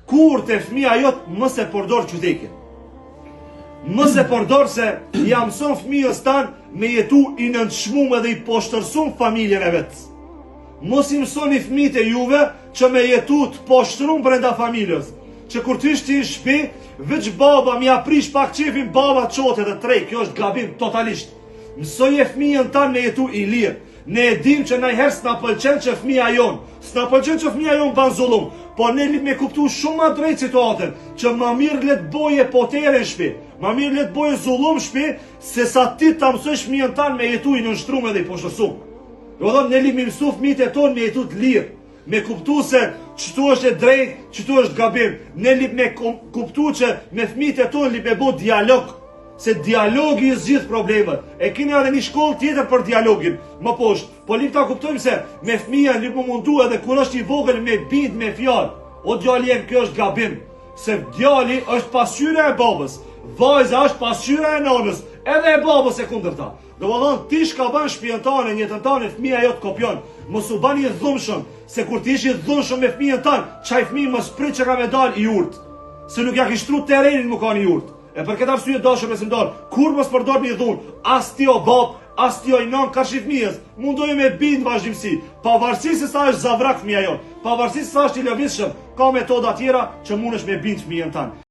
kur të fëmija jot mos e përdor qytetin. Mos e përdor se ja mëson fëmijës tanë me jetu i nënçmuar dhe i poshtërsum familjen e vet. Mos i mësoni fëmijët e juve që me jetu të poshtrum brenda familjes. Që kur ti shti në shtëpi, veç baba mi aprish pak qefin, baba qote dhe trej, kjo është gabim totalisht. Mësoje fëmijën tanë me jetu i lirë. Ne e dim që najherë s'na pëlqen që fëmija jonë, s'na pëlqen që fëmija jonë ban zullum, po ne li me kuptu shumë ma drejt situatën, që ma mirë letë boje potere në shpi, ma mirë letë boje zullum shpi, se sa ti ta mësoj fëmijën tanë me jetu i nënshtrume dhe i poshtërsum. Do thonë, ne li me mësu fëmijët e tonë me jetu të lirë, me kuptu se qëtu është e drejt, qëtu është gabim, ne li me kuptu që me fëmijët e tonë li me bo dialog, se dialogi i zgjidh problemet. E keni edhe një shkollë tjetër për dialogin, më poshtë. Po li ta kuptojmë se me fëmija li më mundu edhe kur është i vogël me bind me fjalë. O djali jem, kjo është gabim. Se djali është pasqyra e babës, vajza është pasqyra e nonës, edhe e babës e kundërta. Do më thonë, ti shka ban shtëpinë tane, njëtën tane, fëmija jo të kopjon. Mos u bani dhunshëm, se kur ti ishi dhunshëm me fëmijën tanë, çaj fëmijë mos prit që ka me dal i urt. Se nuk ja kishtru terrenin më kanë i urt. E për këtë arsye dashur besimtar, kur mos përdor një dhunë, as ti o bab, as ti o i non karshi fëmijës, mundoj me bind vazhdimsi, pavarësisht se sa është zavrak fëmija jonë, pavarësisht se sa është i lëvizshëm, ka metoda tjera që mundesh me bind fëmijën tanë.